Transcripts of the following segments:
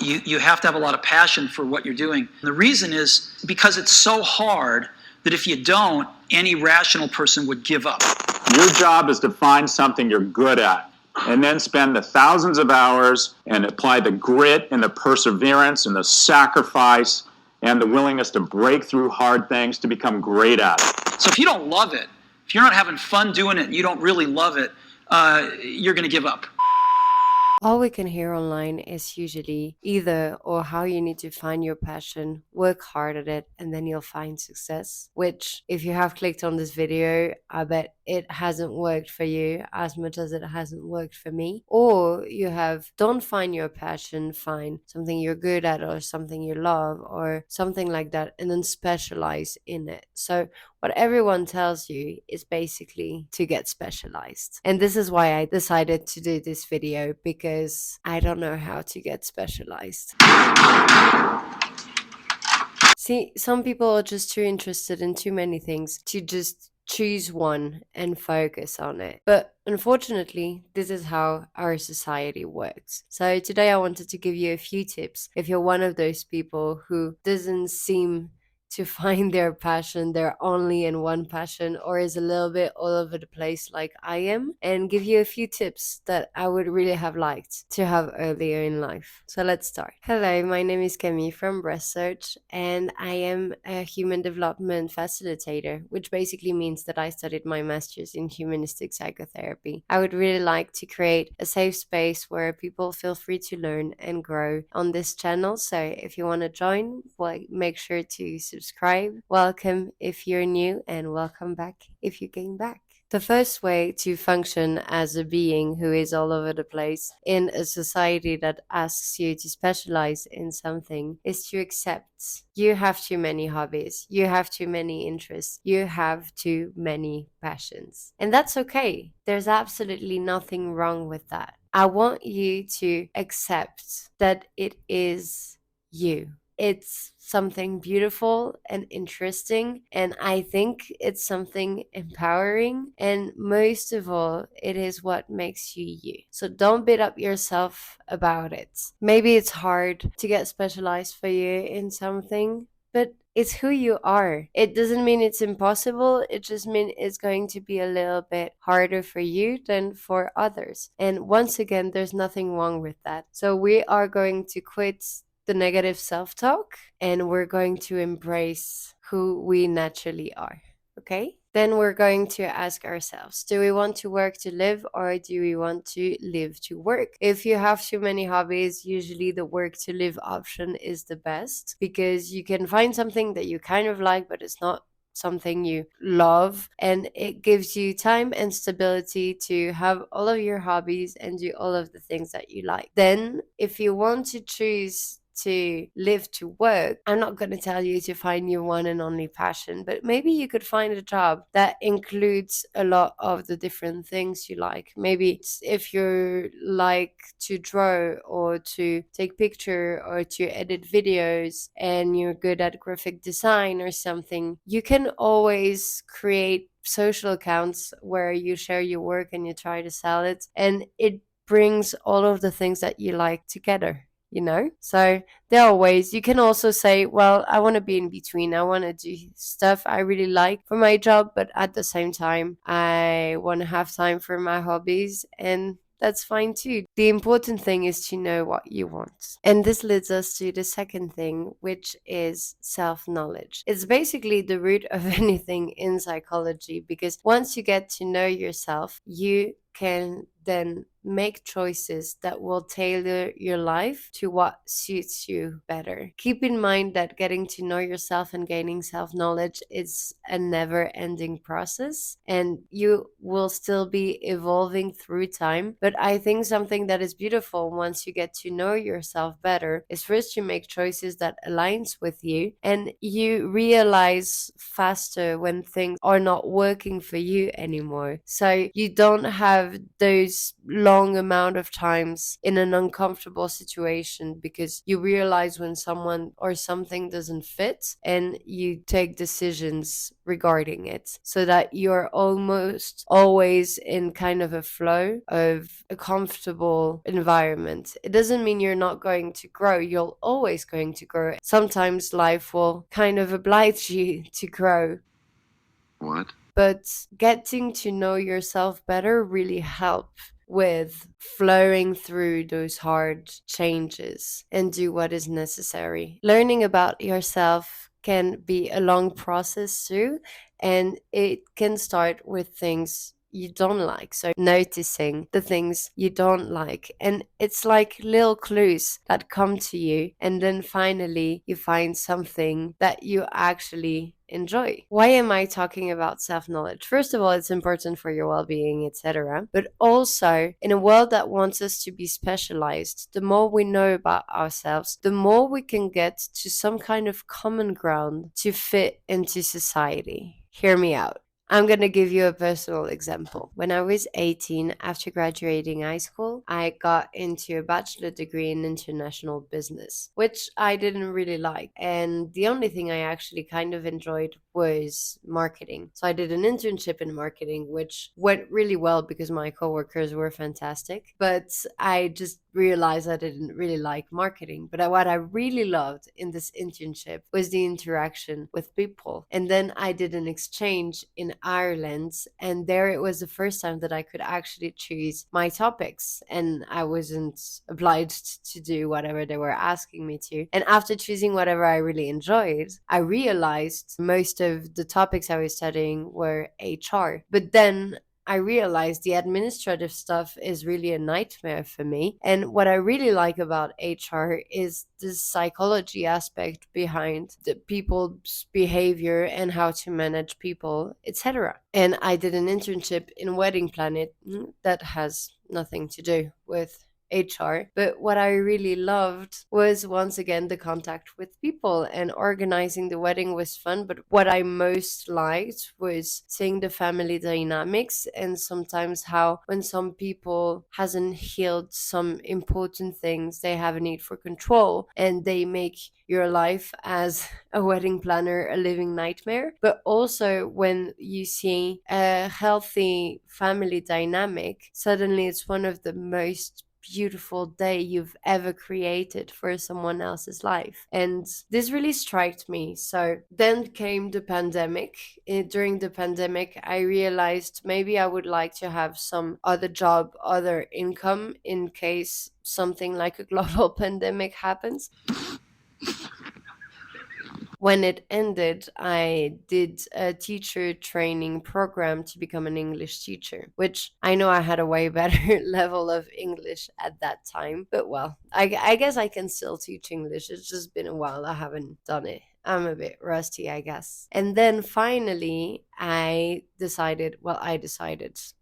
You have to have a lot of passion for what you're doing. And the reason is because it's so hard that if you don't, any rational person would give up. Your job is to find something you're good at and then spend the thousands of hours and apply the grit and the perseverance and the sacrifice and the willingness to break through hard things to become great at it. So if you don't love it, if you're not having fun doing it and you don't really love it, you're going to give up. All we can hear online is usually either or how you need to find your passion, work hard at it, and then you'll find success. Which, if you have clicked on this video, I bet it hasn't worked for you as much as it hasn't worked for me. Or you have, don't find your passion, find something you're good at or something you love or something like that, and then specialize in it. So what everyone tells you is basically to get specialized. And this is why I decided to do this video, because I don't know how to get specialized. See, some people are just too interested in too many things to just choose one and focus on it. But unfortunately, this is how our society works. So today I wanted to give you a few tips if you're one of those people who doesn't seem to find their passion, their only and one passion, or is a little bit all over the place like I am, and give you a few tips that I would really have liked to have earlier in life. So let's start. Hello, my name is Camille from Breast Search, and I am a human development facilitator, which basically means that I studied my master's in humanistic psychotherapy. I would really like to create a safe space where people feel free to learn and grow on this channel. So if you want to join, well, make sure to subscribe. Welcome if you're new, and welcome back if you came back. The first way to function as a being who is all over the place in a society that asks you to specialize in something is to accept you have too many hobbies, you have too many interests, you have too many passions. And that's okay. There's absolutely nothing wrong with that. I want you to accept that it is you. It's something beautiful and interesting, and I think it's something empowering, and most of all, it is what makes you you. So don't beat up yourself about it. Maybe it's hard to get specialized for you in something, but it's who you are. It doesn't mean it's impossible. It just means it's going to be a little bit harder for you than for others. And once again, there's nothing wrong with that. So we are going to quit the negative self-talk, and we're going to embrace who we naturally are. Okay? Then we're going to ask ourselves, do we want to work to live, or do we want to live to work? If you have too many hobbies, usually the work to live option is the best, because you can find something that you kind of like, but it's not something you love, and it gives you time and stability to have all of your hobbies and do all of the things that you like. Then if you want to choose to live to work, I'm not going to tell you to find your one and only passion, but maybe you could find a job that includes a lot of the different things you like. Maybe if you like to draw or to take picture or to edit videos and you're good at graphic design or something, you can always create social accounts where you share your work and you try to sell it, and it brings all of the things that you like together. So there are ways. You can also say, well, I want to be in between. I want to do stuff I really like for my job, but at the same time, I want to have time for my hobbies, and that's fine too. The important thing is to know what you want. And this leads us to the second thing, which is self-knowledge. It's basically the root of anything in psychology, because once you get to know yourself, you can then make choices that will tailor your life to what suits you better. Keep in mind that getting to know yourself and gaining self-knowledge is a never-ending process, and you will still be evolving through time. But I think something that is beautiful once you get to know yourself better is first you make choices that aligns with you, and you realize faster when things are not working for you anymore. So you don't have have those long amount of times in an uncomfortable situation because you realize when someone or something doesn't fit, and you take decisions regarding it, so that you're almost always in kind of a flow of a comfortable environment. It doesn't mean you're not going to grow. You're always going to grow. Sometimes life will kind of oblige you to grow. What? But getting to know yourself better really helps with flowing through those hard changes and do what is necessary. Learning about yourself can be a long process too, and it can start with things you don't like. So noticing the things you don't like. And it's like little clues that come to you, and then finally you find something that you actually enjoy. Why am I talking about self-knowledge? First of all, it's important for your well-being, etc. But also, in a world that wants us to be specialized, the more we know about ourselves, the more we can get to some kind of common ground to fit into society. Hear me out. I'm going to give you a personal example. When I was 18, after graduating high school, I got into a bachelor degree in international business, which I didn't really like. And the only thing I actually kind of enjoyed was marketing. So I did an internship in marketing, which went really well because my coworkers were fantastic. But I just realized I didn't really like marketing. But what I really loved in this internship was the interaction with people. And then I did an exchange in Ireland, and there it was the first time that I could actually choose my topics, and I wasn't obliged to do whatever they were asking me to. And after choosing whatever I really enjoyed, I realized most of the topics I was studying were HR. But then I realized the administrative stuff is really a nightmare for me. And what I really like about HR is the psychology aspect behind the people's behavior and how to manage people, etc. And I did an internship in Wedding Planet that has nothing to do with HR. But what I really loved was once again the contact with people, and organizing the wedding was fun. But what I most liked was seeing the family dynamics, and sometimes how when some people hasn't healed some important things, they have a need for control and they make your life as a wedding planner a living nightmare. But also when you see a healthy family dynamic, suddenly it's one of the most beautiful day you've ever created for someone else's life. And this really struck me. So then came the pandemic. During the pandemic, I realized maybe I would like to have some other job, other income in case something like a global pandemic happens. When it ended, I did a teacher training program to become an English teacher, which I know I had a way better level of English at that time. But well, I guess I can still teach English. It's just been a while. I haven't done it. I'm a bit rusty, I guess. And then finally, I decided,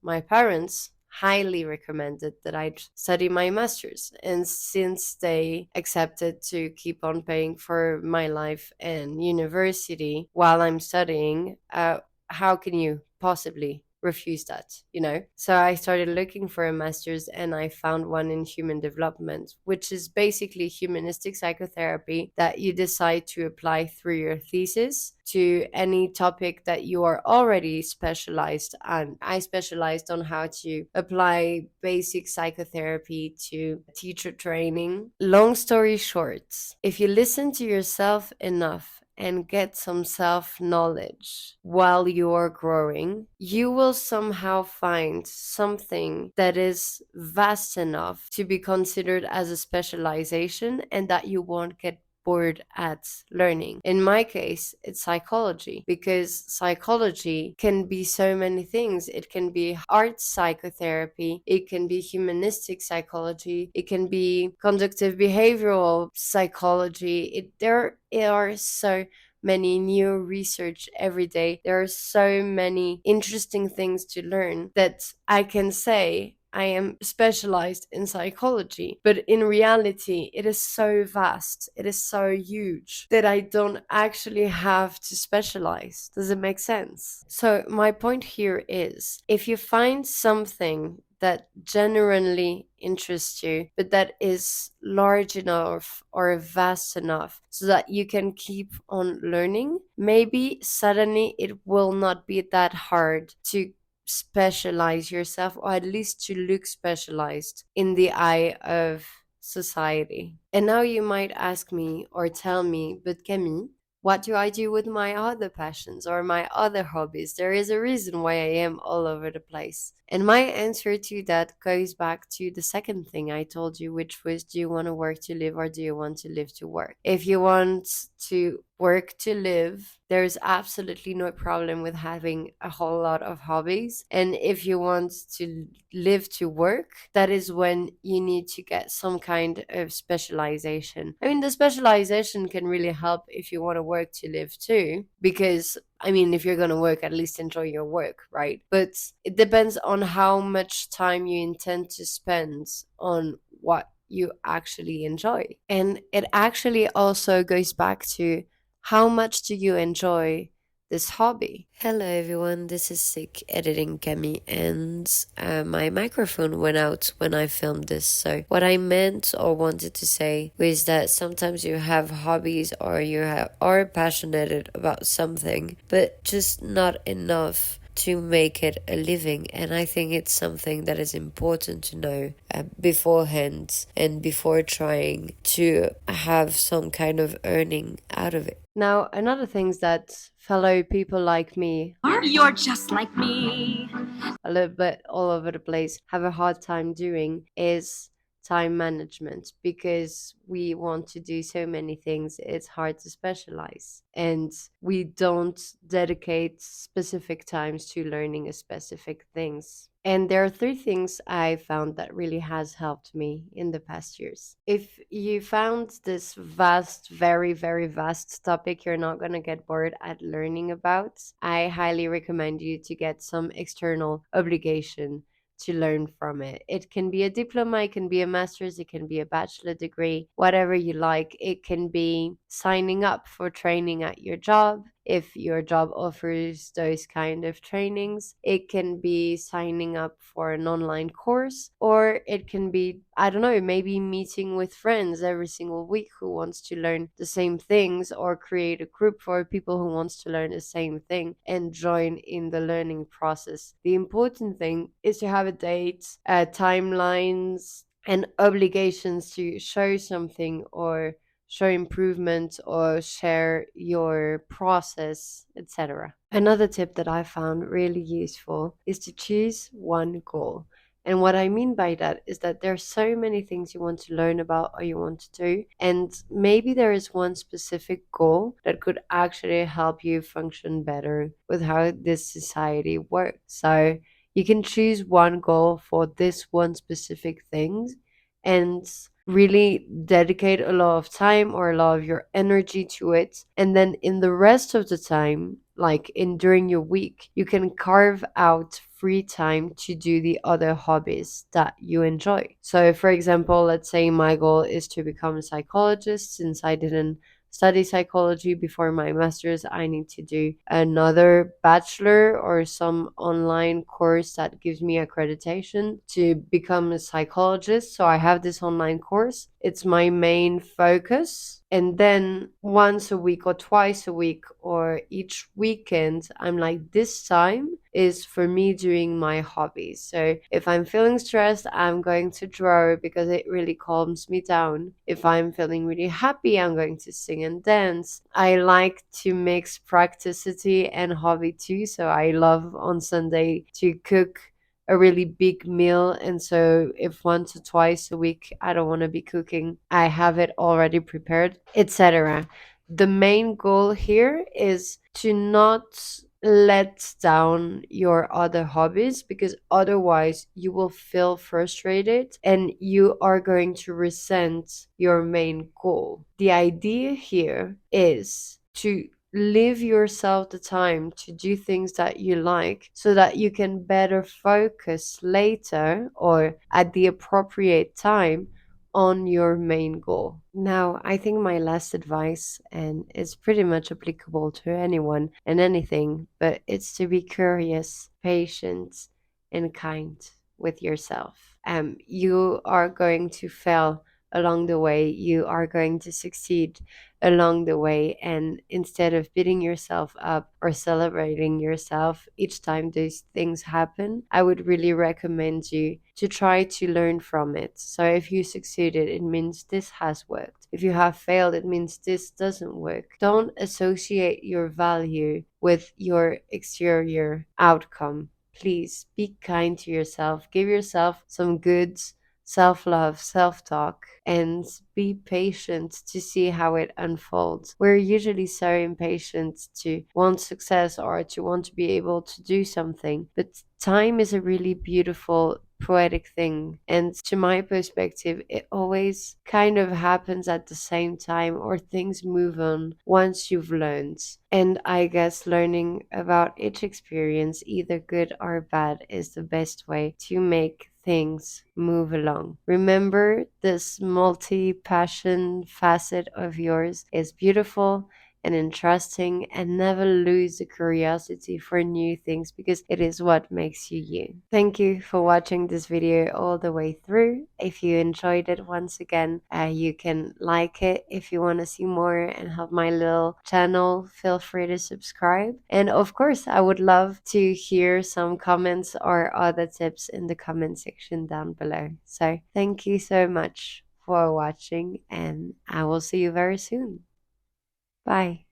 my parents highly recommended that I study my master's. And since they accepted to keep on paying for my life and university while I'm studying, how can you possibly refuse that, you know? So I started looking for a master's, and I found one in human development, which is basically humanistic psychotherapy that you decide to apply through your thesis to any topic that you are already specialized on. I specialized on how to apply basic psychotherapy to teacher training. Long story short, if you listen to yourself enough and get some self-knowledge while you're growing, you will somehow find something that is vast enough to be considered as a specialization and that you won't get bored at learning. In my case, it's psychology, because psychology can be so many things. It can be art psychotherapy, it can be humanistic psychology, it can be conductive behavioral psychology. There are so many new research every day. There are so many interesting things to learn that I can say I am specialized in psychology. But in reality, it is so vast, it is so huge that I don't actually have to specialize. Does it make sense? So my point here is, if you find something that genuinely interests you, but that is large enough or vast enough so that you can keep on learning, maybe suddenly it will not be that hard to specialize yourself, or at least to look specialized in the eye of society. And now you might ask me or tell me, but Camille, what do I do with my other passions or my other hobbies? There is a reason why I am all over the place. And my answer to that goes back to the second thing I told you, which was, do you want to work to live or do you want to live to work? If you want to work to live, there's absolutely no problem with having a whole lot of hobbies. And if you want to live to work, that is when you need to get some kind of specialization. I mean, the specialization can really help if you want to work to live too, because I mean, if you're going to work, at least enjoy your work, right? But it depends on how much time you intend to spend on what you actually enjoy. And it actually also goes back to, how much do you enjoy this hobby? Hello everyone, this is Sick Editing Camille, and my microphone went out when I filmed this. So what I meant or wanted to say was that sometimes you have hobbies or are passionate about something, but just not enough to make it a living. And I think it's something that is important to know beforehand and before trying to have some kind of earning out of it. Now, another thing that fellow people like me, You're just like me. a little bit all over the place, have a hard time doing is time management, because we want to do so many things, it's hard to specialize, and we don't dedicate specific times to learning a specific things. And there are three things I found that really has helped me in the past years. If you found this vast, very, very vast topic you're not going to get bored at learning about, I highly recommend you to get some external obligation to learn from it. It can be a diploma, it can be a master's, it can be a bachelor degree, whatever you like. It can be signing up for training at your job if your job offers those kind of trainings. It can be signing up for an online course, or it can be, I don't know, maybe meeting with friends every single week who wants to learn the same things, or create a group for people who wants to learn the same thing and join in the learning process. The important thing is to have a date, timelines, and obligations to show something or show improvement or share your process, etc. Another tip that I found really useful is to choose one goal. And what I mean by that is that there are so many things you want to learn about or you want to do, and maybe there is one specific goal that could actually help you function better with how this society works. So you can choose one goal for this one specific thing and really dedicate a lot of time or a lot of your energy to it. And then in the rest of the time, like in during your week, you can carve out free time to do the other hobbies that you enjoy. So for example, let's say my goal is to become a psychologist. Since I didn't study psychology before my master's, I need to do another bachelor or some online course that gives me accreditation to become a psychologist. So I have this online course. It's my main focus. And then once a week or twice a week or each weekend, I'm like, this time is for me doing my hobbies. So if I'm feeling stressed, I'm going to draw because it really calms me down. If I'm feeling really happy, I'm going to sing and dance. I like to mix practicity and hobby too. So I love on Sunday to cook a really big meal, and so if once or twice a week I don't want to be cooking, I have it already prepared, etc. The main goal here is to not let down your other hobbies, because otherwise you will feel frustrated and you are going to resent your main goal. The idea here is to leave yourself the time to do things that you like so that you can better focus later or at the appropriate time on your main goal. Now, I think my last advice, and it's pretty much applicable to anyone and anything, but it's to be curious, patient, and kind. with yourself. You are going to fail along the way, you are going to succeed along the way. And instead of beating yourself up or celebrating yourself each time these things happen, I would really recommend you to try to learn from it. So if you succeeded, it means this has worked. If you have failed, it means this doesn't work. Don't associate your value with your exterior outcome. Please be kind to yourself. Give yourself some good self love, self talk, and be patient to see how it unfolds. We're usually so impatient to want success or to want to be able to do something, but time is a really beautiful poetic thing, and to my perspective it always kind of happens at the same time, or things move on once you've learned. And I guess learning about each experience, either good or bad, is the best way to make things move along. Remember, this multi passion facet of yours is beautiful and interesting, and never lose the curiosity for new things, because it is what makes you you. Thank you for watching this video all the way through. If you enjoyed it, once again, you can like it. If you want to see more and help my little channel, feel free to subscribe. And of course, I would love to hear some comments or other tips in the comment section down below. So thank you so much for watching, and I will see you very soon. Bye.